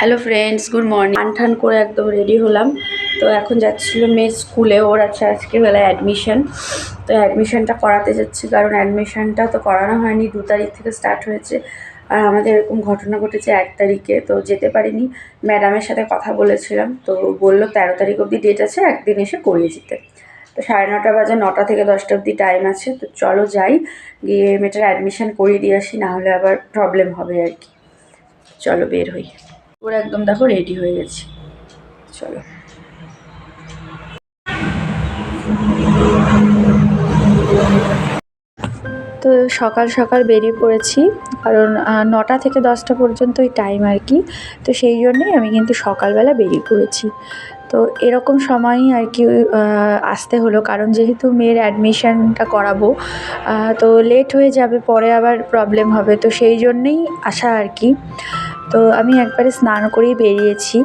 Hello friends, good morning. ঠান করে একদম রেডি হলাম। তো এখন যাচ্ছিল মেয়ের স্কুলে, ওর আছে আজকে বেলায় অ্যাডমিশন। তো অ্যাডমিশনটা করাতে যাচ্ছি, কারণ অ্যাডমিশনটা তো করানো হয়নি, 2 তারিখ থেকে স্টার্ট হয়েছে। আর আমাদের এরকম ঘটনা ঘটেছে 1 তারিখে, তো যেতে পারিনি। ম্যাডামের সাথে কথা বলেছিলাম, তো বললো 13 তারিখ অবধি ডেট আছে, একদিন এসে করিয়ে যেতে। তো 9:30 বাজে, 9টা থেকে 10টা অবধি টাইম আছে। তো চলো যাই, গিয়ে মেয়েটার অ্যাডমিশন করিয়ে দিয়ে আসি, নাহলে আবার প্রবলেম হবে আর কি। চলো বের হই। পুরো একদম দেখো রেডি হয়ে গেছি, চলো। তো সকাল সকাল বেরিয়ে পড়েছি, কারণ 9টা থেকে 10টা পর্যন্তই টাইম আর কি। তো সেই জন্যেই আমি কিন্তু সকালবেলা বেরিয়ে পড়েছি। তো এরকম সময়ই আর কি আসতে হলো, কারণ যেহেতু মেয়ের অ্যাডমিশনটা করাবো, তো লেট হয়ে যাবে, পরে আবার প্রবলেম হবে, তো সেই জন্যেই আসা আর কি। তো আমি একবারে স্নান করেই বেরিয়েছি।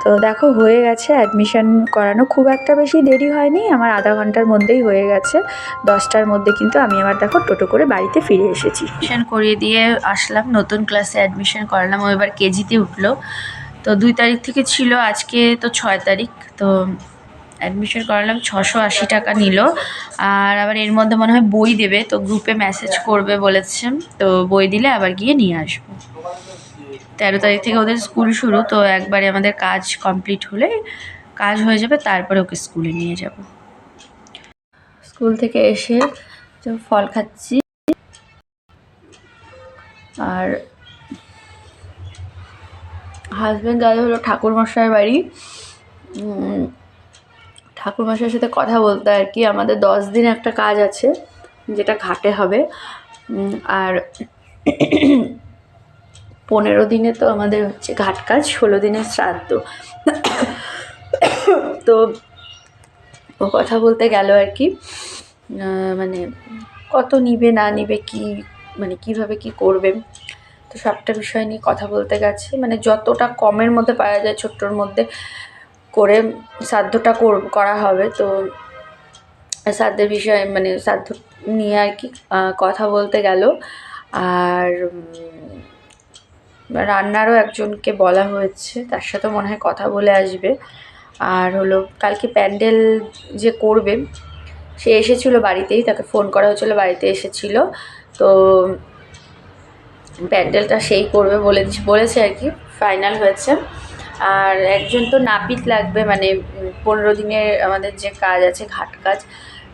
তো দেখো হয়ে গেছে অ্যাডমিশন করানো, খুব একটা বেশি দেরি হয়নি, আমার আধা ঘন্টার মধ্যেই হয়ে গেছে। 10টার মধ্যে কিন্তু আমি আবার দেখো টোটো করে বাড়িতে ফিরে এসেছি। অ্যাডমিশন করিয়ে দিয়ে আসলাম, নতুন ক্লাসে অ্যাডমিশন করালাম, ও এবার কেজিতে উঠলো। তো 2 তারিখ থেকে ছিল, আজকে তো 6 তারিখ। তো অ্যাডমিশন করালাম, 680 টাকা নিল। আর আবার এর মধ্যে মনে হয় বই দেবে, তো গ্রুপে মেসেজ করবে বলেছে, তো বই দিলে আবার গিয়ে নিয়ে আসবো। 13 তারিখ থেকে ওদের স্কুল শুরু, তো একবারে আমাদের কাজ কমপ্লিট হলে, কাজ হয়ে যাবে, তারপরে ওকে স্কুলে নিয়ে যাব। স্কুল থেকে এসে তো ফল খাচ্ছি, আর হাজব্যান্ড গেল হলো ঠাকুরমশাইয়ের বাড়ি, ঠাকুরমশাইয়ের সাথে কথা বলতে আর কি। আমাদের 10 দিন একটা কাজ আছে, যেটা ঘাটে হবে। আর 15 দিনে তো আমাদের হচ্ছে ঘাট কাজ, 16 দিনের শ্রাদ্ধ। তো ও কথা বলতে গেল আর কি, মানে কত নিবে না নিবে, কি মানে কিভাবে কি করবে, তো সবটা বিষয় নিয়ে কথা বলতে গেছে। মানে যতটা কমের মধ্যে পাওয়া যায়, ছোট্টর মধ্যে করে শ্রাদ্ধটা করা হবে। তো শ্রাদ্ধের বিষয়ে মানে শ্রাদ্ধ নিয়ে আর কি কথা বলতে গেল। আর রান্নারও একজনকে বলা হয়েছে, তার সাথেও মনে হয় কথা বলে আসবে। আর হলো কালকে প্যান্ডেল যে করবে, সে এসেছিলো বাড়িতেই, তাকে ফোন করা হয়েছিলো, বাড়িতে এসেছিলো। তো প্যান্ডেলটা সেই করবে বলেছে আর কি, ফাইনাল হয়েছে। আর একজন তো নাপিত লাগবে, মানে 15 দিনের আমাদের যে কাজ আছে ঘাট কাজ,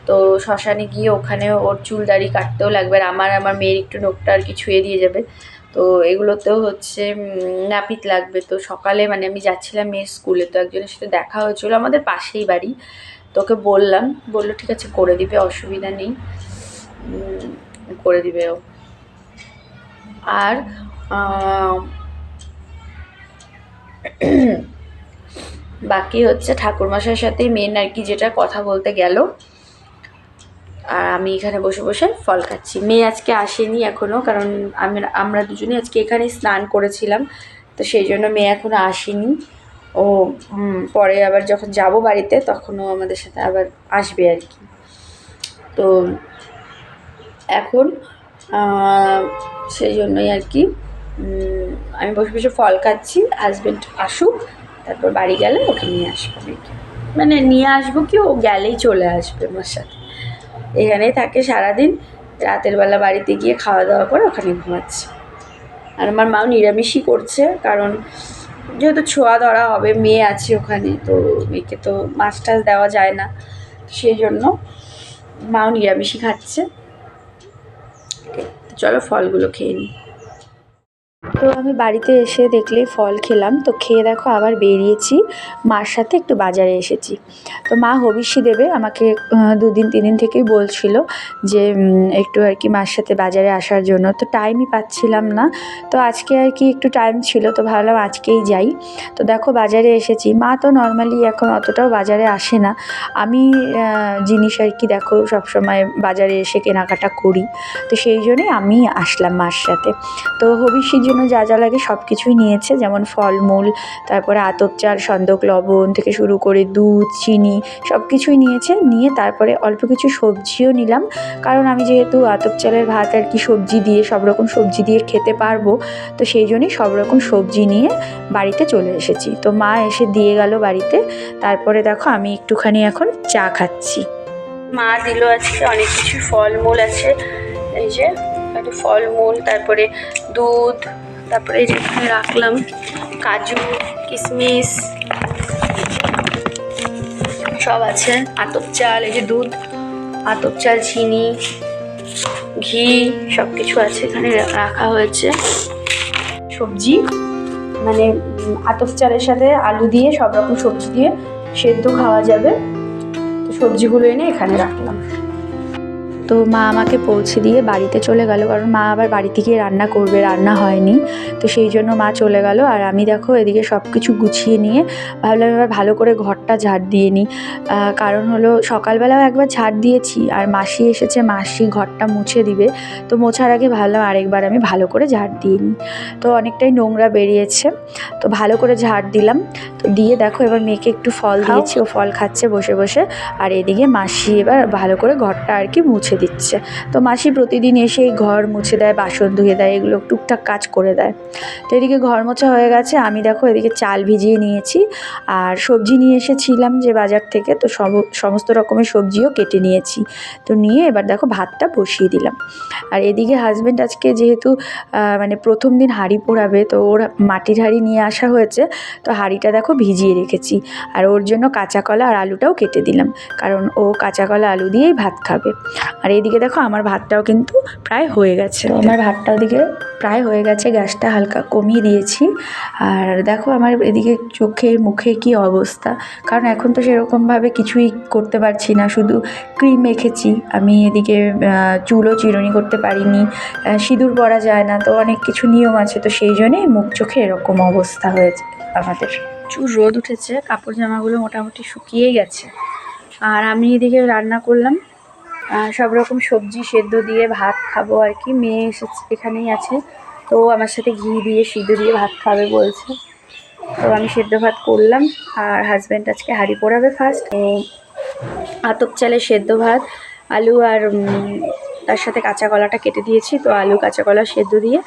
তো শ্মশানে গিয়ে ওখানে ওর চুল দাড়ি কাটতেও লাগবে। আর আমার মেয়ের একটু নোখটা আর কি ছুঁয়ে দিয়ে যাবে, তো এগুলোতেও হচ্ছে নাপিত লাগবে। তো সকালে মানে আমি যাচ্ছিলাম মেয়ের স্কুলে, তো একজনের সাথে দেখা হয়েছিল, আমাদের পাশেই বাড়ি। তোকে বললাম, বললো ঠিক আছে করে দিবে, অসুবিধা নেই, করে দিবে ও। আর বাকি হচ্ছে ঠাকুরমশাইয়ের সাথেই মেন আর কি, যেটা কথা বলতে গেল। আর আমি এখানে বসে বসে ফল খাচ্ছি। মেয়ে আজকে আসেনি এখনও, কারণ আমরা দুজনেই আজকে এখানে স্নান করেছিলাম, তো সেই জন্য মেয়ে এখনও আসেনি। ও পরে আবার যখন যাব বাড়িতে, তখনও আমাদের সাথে আবার আসবে আর কি। তো এখন সেই জন্যই আর কি আমি বসে বসে ফল খাচ্ছি। হাজব্যান্ড আসুক, তারপর বাড়ি গেলে ওকে নিয়ে আসবো আর কি। মানে নিয়ে আসবো কি, ও গেলেই চলে আসবে আমার সাথে, এখানেই থাকে সারাদিন। রাতের বেলা বাড়িতে গিয়ে খাওয়া দাওয়া করে ওখানে ঘুমাচ্ছে। আর আমার মাও নিরামিষই করছে, কারণ যেহেতু ছোঁয়া ধরা হবে, মেয়ে আছে ওখানে, তো মেয়েকে তো মাছ টাছ দেওয়া যায় না, সেই জন্য মাও নিরামিষই খাচ্ছে। চলো ফলগুলো খেয়ে নিই। তো আমি বাড়িতে এসে দেখলেই ফল খেলাম, তো খেয়ে দেখো আবার বেরিয়েছি, মার সাথে একটু বাজারে এসেছি। তো মা হবিষ্যি দেবে আমাকে, 2-3 দিন থেকেই বলছিল যে একটু আর কি মার সাথে বাজারে আসার জন্য, তো টাইমই পাচ্ছিলাম না। তো আজকে আর কি একটু টাইম ছিল, তো ভাবলাম আজকেই যাই। তো দেখো বাজারে এসেছি। মা তো নর্মালি এখন অতটাও বাজারে আসে না, আমি জিনিস আর কি দেখো সবসময় বাজারে এসে কেনাকাটা করি, তো সেই জন্যই আমি আসলাম মার সাথে। তো হবিষ্যির জন্য যা যা লাগে সব কিছুই নিয়েছে, যেমন ফলমূল, তারপরে আতপ চাল, সন্দক লবণ থেকে শুরু করে দুধ, চিনি সব কিছুই নিয়েছে। নিয়ে তারপরে অল্প কিছু সবজিও নিলাম, কারণ আমি যেহেতু আতপ চালের ভাত আর কি সবজি দিয়ে, সব রকম সবজি দিয়ে খেতে পারবো, তো সেই জন্যই সব রকম সবজি নিয়ে বাড়িতে চলে এসেছি। তো মা এসে দিয়ে গেল বাড়িতে। তারপরে দেখো আমি একটুখানি এখন চা খাচ্ছি। মা দিল আজকে অনেক কিছু ফলমূল আছে, এই যে একটু ফলমূল, তারপরে দুধ, তারপরে এই যেখানে রাখলাম কাজু, কিশমিশ সব আছে, আতপ চাল, এই যে দুধ, আতপ চাল, চিনি, ঘি সব কিছু আছে এখানে রাখা হয়েছে। সবজি মানে আতপ চালের সাথে আলু দিয়ে সব রকম সবজি দিয়ে সেদ্ধ খাওয়া যাবে, তো সবজিগুলো এনে এখানে রাখলাম। তো মা আমাকে পৌঁছে দিয়ে বাড়িতে চলে গেল, কারণ মা আবার বাড়িতে গিয়ে রান্না করবে, রান্না হয়নি, তো সেই জন্য মা চলে গেল। আর আমি দেখো এদিকে সব কিছু গুছিয়ে নিয়ে ভাবলাম এবার ভালো করে ঘরটা ঝাড় দিয়ে নিই, কারণ হলো সকালবেলাও একবার ঝাড় দিয়েছি, আর মাসি এসেছে, মাসি ঘরটা মুছে দিবে, তো মোছার আগে ভাবলাম আরেকবার আমি ভালো করে ঝাড় দিয়ে নিই। তো অনেকটাই নোংরা বেরিয়েছে, তো ভালো করে ঝাড় দিলাম। তো দিয়ে দেখো এবার মেয়েকে একটু ফল দিয়েছি, ও ফল খাচ্ছে বসে বসে, আর এদিকে মাসি এবার ভালো করে ঘরটা আর কি মুছে দিচ্ছে। তো মাসি প্রতিদিন এসে ঘর মুছে দেয়, বাসন ধুয়ে দেয়, এগুলো টুকটাক কাজ করে দেয়। তো এদিকে ঘর মোছা হয়ে গেছে, আমি দেখো এদিকে চাল ভিজিয়ে নিয়েছি, আর সবজি নিয়ে এসেছিলাম যে বাজার থেকে, তো সমস্ত রকমের সবজিও কেটে নিয়েছি। তো নিয়ে এবার দেখো ভাতটা বসিয়ে দিলাম। আর এদিকে হাজব্যান্ড আজকে যেহেতু মানে প্রথম দিন হাঁড়ি পোড়াবে, তো ওর মাটির হাঁড়ি নিয়ে আসা হয়েছে, তো হাঁড়িটা দেখো ভিজিয়ে রেখেছি, আর ওর জন্য কাঁচা কলা আর আলুটাও কেটে দিলাম, কারণ ও কাঁচা কলা আলু দিয়েই ভাত খাবে। আর এইদিকে দেখো আমার ভাতটাও কিন্তু প্রায় হয়ে গেছে, তো আমার ভাতটা ওদিকে প্রায় হয়ে গেছে, গ্যাসটা হালকা কমিয়ে দিয়েছি। আর দেখো আমার এদিকে চোখে মুখে কি অবস্থা, কারণ এখন তো সেরকমভাবে কিছুই করতে পারছি না, শুধু ক্রিম মেখেছি আমি। এদিকে চুলও চিরুনি করতে পারিনি, সিঁদুর পরা যায় না, তো অনেক কিছু নিয়ম আছে, তো সেই জন্যেই মুখ চোখে এরকম অবস্থা হয়েছে আমাদের। প্রচুর রোদ উঠেছে, কাপড় জামাগুলো মোটামুটি শুকিয়ে গেছে। আর আমি এদিকে রান্না করলাম সব রকম সবজি সেদ্ধ দিয়ে ভাত খাবো আর কি। মেয়ে এসেছে, এখানেই আছে, তো আমার সাথে ঘি দিয়ে সিদ্ধ দিয়ে ভাত খাবে বলছে, তো আমি সেদ্ধ ভাত করলাম। আর হাজব্যান্ড আজকে হাঁড়ি পোড়াবে ফার্স্ট, তো আতপ চালের সেদ্ধ ভাত, আলু আর তার সাথে কাঁচা কলাটা কেটে দিয়েছি, তো আলু কাঁচা কলা সেদ্ধ দিয়ে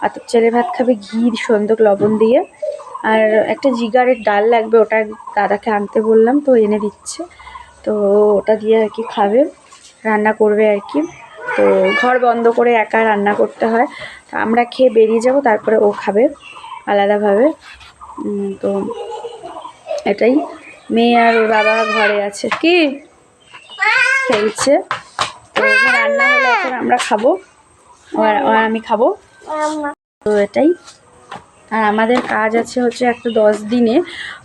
আতপ চালের ভাত খাবে, ঘি সন্দক লবণ দিয়ে। আর একটা জিগারের ডাল লাগবে, ওটা দাদাকে আনতে বললাম, তো এনে দিচ্ছে, তো ওটা দিয়ে আর কি খাবে, রান্না করবে আর কি। তো ঘর বন্ধ করে একা রান্না করতে হয়, তো আমরা খেয়ে বেরিয়ে যাব, তারপরে ও খাবে আলাদাভাবে। তো এটাই, মেয়ে আর ওর বাবা ঘরে আছে, কি খেলছে। তো রান্না হলে এখন আমরা খাবো, আর আমি খাবো, তো এটাই। আর আমাদের কাজ আছে হচ্ছে একটা 10 দিনে,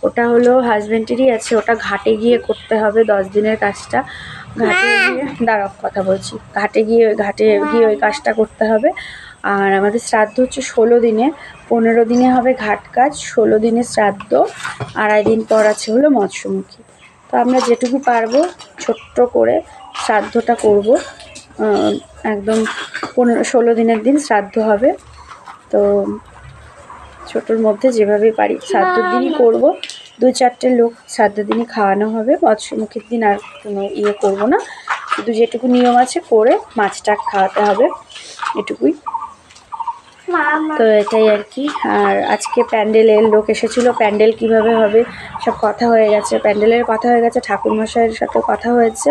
ওটা হলো হাজব্যান্ডেরই আছে, ওটা ঘাটে গিয়ে করতে হবে 10 দিনের কাজটা। ঘাটে গিয়ে দাঁড়াও কথা বলছি, ঘাটে গিয়ে ওই কাজটা করতে হবে। আর আমাদের শ্রাদ্ধ হচ্ছে 16 দিনে, 15 দিনে হবে ঘাট কাজ, 16 দিনে শ্রাদ্ধ, 2.5 দিন পর আছে হলো মৎস্যমুখী। তো আমরা যেটুকু পারবো ছোট্ট করে শ্রাদ্ধটা করব, একদম 16 দিনের দিন শ্রাদ্ধ হবে, তো ছোটোর মধ্যে যেভাবে পারি শ্রাদ্ধের দিনই করবো। 2-4টে লোক শ্রাদ্ধের দিনই খাওয়ানো হবে, মৎস্যমুখীর দিন আর কোনো করবো না, শুধু যেটুকু নিয়ম আছে করে মাছটা খাওয়াতে হবে, এটুকুই। তো এটাই আর কি। আর আজকে প্যান্ডেলের লোক এসেছিলো, প্যান্ডেল কিভাবে হবে সব কথা হয়ে গেছে, প্যান্ডেলের কথা হয়ে গেছে, ঠাকুরমশাইয়ের সাথে কথা হয়েছে,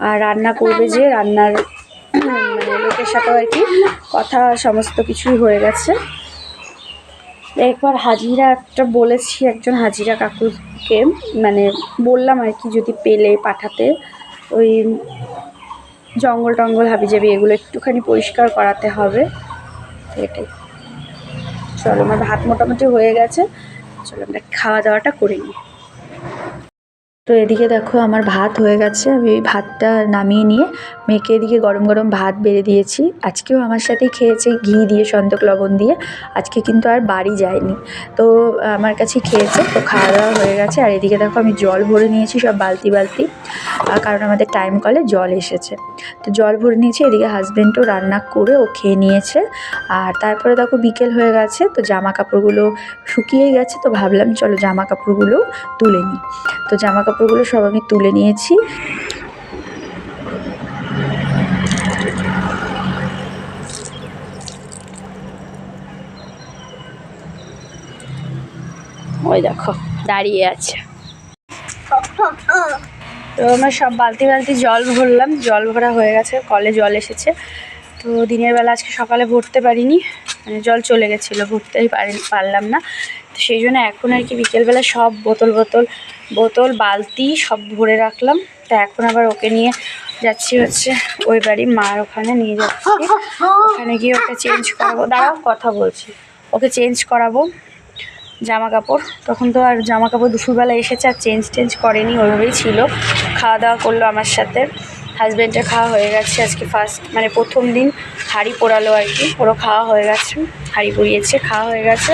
আর রান্না করবে যে রান্নার মানে লোকের সাথেও আর কি কথা, সমস্ত কিছুই হয়ে গেছে। একবার হাজিরা একটা বলেছি, একজন হাজিরা কাকুকে মানে বললাম আর কি যদি পেলে পাঠাতে, ওই জঙ্গল টঙ্গল হাবিজাবি এগুলো একটুখানি পরিষ্কার করাতে হবে, এটাই। চলো আমার ভাত মোটামুটি হয়ে গেছে, চলো আমরা খাওয়া দাওয়াটা করে নিই। তো এদিকে দেখো আমার ভাত হয়ে গেছে, আমি ভাতটা নামিয়ে নিয়ে মেয়েকে এদিকে গরম গরম ভাত বেড়ে দিয়েছি। আজকেও আমার সাথেই খেয়েছে, ঘি দিয়ে সন্দক লবণ দিয়ে। আজকে কিন্তু আর বাড়ি যায়নি, তো আমার কাছেই খেয়েছে। তো খাওয়া দাওয়া হয়ে গেছে। আর এদিকে দেখো আমি জল ভরে নিয়েছি সব বালতি বালতি, কারণ আমাদের টাইম কলে জল এসেছে। তো জল ভরে নিয়েছি। এদিকে হাজব্যান্ডও রান্না করে ও খেয়ে নিয়েছে। আর তারপরে দেখো বিকেল হয়ে গেছে, তো জামা কাপড়গুলো শুকিয়ে গেছে। তো ভাবলাম চলো জামা কাপড়গুলো তুলে নিই। তো জামা কাপড়গুলো সব আমি তুলে নিয়েছি। ওই দেখো দাঁড়িয়ে আছে। তো আমরা সব বালতি বালতি জল ভরলাম, জল ভরা হয়ে গেছে, কলে জল এসেছে। তো দিনের বেলা আজকে সকালে ভরতে পারিনি, মানে জল চলে গেছিলো, ভরতেই পারলাম না। তো সেই জন্য এখন আর কি বিকেলবেলা সব বোতল বালতি সব ভরে রাখলাম। তো এখন আবার ওকে নিয়ে যাচ্ছি হচ্ছে ওই বাড়ি মার ওখানে নিয়ে যাচ্ছি। ওখানে গিয়ে ওকে চেঞ্জ করাবো, দাঁড়াও কথা বলছি, ওকে চেঞ্জ করাবো জামা কাপড়। তখন তো আর জামা কাপড় দুপুরবেলা এসেছে, আর চেঞ্জ করেনি, ওইভাবেই ছিল। খাওয়া দাওয়া করলো আমার সাথে। হাজব্যান্ডের খাওয়া হয়ে গেছে, আজকে ফার্স্ট মানে প্রথম দিন হাঁড়ি পোড়ালো আর কি, ওরও খাওয়া হয়ে গেছে। হাঁড়ি পুড়িয়েছে, খাওয়া হয়ে গেছে,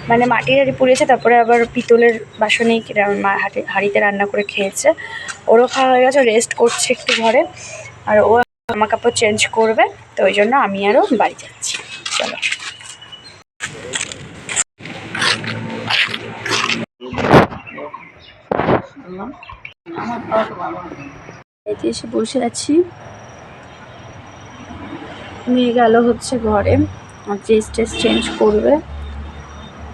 মানে মাটির হাঁড়ি পুড়িয়েছে, তারপরে আবার পিতলের বাসনেই হাঁড়িতে রান্না করে খেয়েছে। ওরও খাওয়া হয়ে গেছে, রেস্ট করছে একটু ঘরে। আর ও জামা কাপড় চেঞ্জ করবে, তো ওই জন্য আমি আরও বাড়ি যাচ্ছি। চলো। এতে এসে বসে আছি, মেয়ে গেল হচ্ছে ঘরে, আর ড্রেস চেঞ্জ করবে,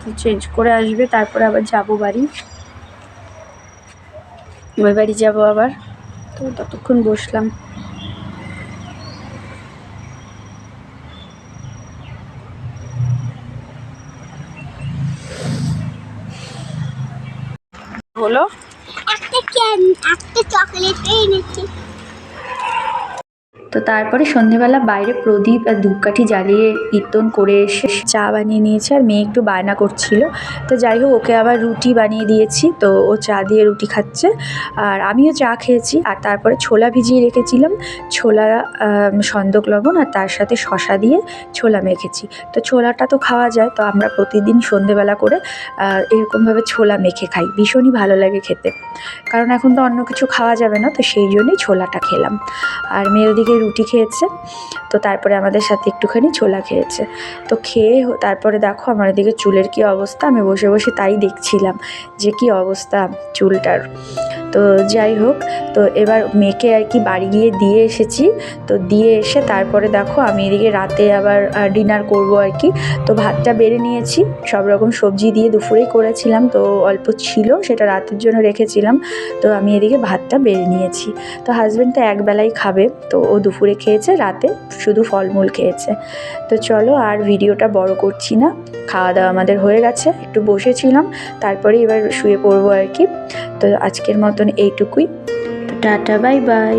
তো চেঞ্জ করে আসবে, তারপরে আবার যাবো বাড়ি, ওই বাড়ি যাবো আবার। তো ততক্ষণ বসলাম। হলো একটা চকলেট এনেছি। তো তারপরে সন্ধেবেলা বাইরে প্রদীপ আর ধূপকাঠি জ্বালিয়ে কীর্তন করে এসে চা বানিয়ে নিয়েছে। আর মেয়ে একটু বায়না করছিল, তো যাই হোক ওকে আবার রুটি বানিয়ে দিয়েছি, তো ও চা দিয়ে রুটি খাচ্ছে, আর আমিও চা খেয়েছি। আর তারপরে ছোলা ভিজিয়ে রেখেছিলাম, ছোলা সন্দক লবণ আর তার সাথে শশা দিয়ে ছোলা মেখেছি। তো ছোলাটা তো খাওয়া যায়, তো আমরা প্রতিদিন সন্ধেবেলা করে এরকমভাবে ছোলা মেখে খাই, ভীষণই ভালো লাগে খেতে, কারণ এখন তো অন্য কিছু খাওয়া যাবে না, তো সেই জন্যই ছোলাটা খেলাম। আর মেয়ে ওদিকে রুটি খেয়েছে, তো তারপরে আমাদের সাথে একটুখানি ছোলা খেয়েছে। তো খেয়ে তারপরে দেখো আমার এদিকে চুলের কী অবস্থা, আমি বসে বসে তাই দেখছিলাম যে কী অবস্থা চুলটার। তো যাই হোক, তো এবার মেয়েকে আর কি বাড়ি গিয়ে দিয়ে এসেছি। তো দিয়ে এসে তারপরে দেখো আমি এদিকে রাতে আবার ডিনার করব আর কি। তো ভাতটা বেড়ে নিয়েছি, সব রকম সবজি দিয়ে দুপুরেই করেছিলাম, তো অল্প ছিল সেটা রাতের জন্য রেখেছিলাম। তো আমি এদিকে ভাতটা বেড়ে নিয়েছি। তো হাজব্যান্ড তো একবেলাই খাবে, তো ও দুপুরে খেয়েছে, রাতে শুধু ফলমূল খেয়েছে। তো চলো আর ভিডিওটা বড় করছি না, খাওয়া দাওয়া আমাদের হয়ে গেছে, একটু বসেছিলাম, তারপরে এবার শুয়ে পড়বো আর কি। তো আজকের মতন এইটুকুই। তো টাটা, বাই বাই।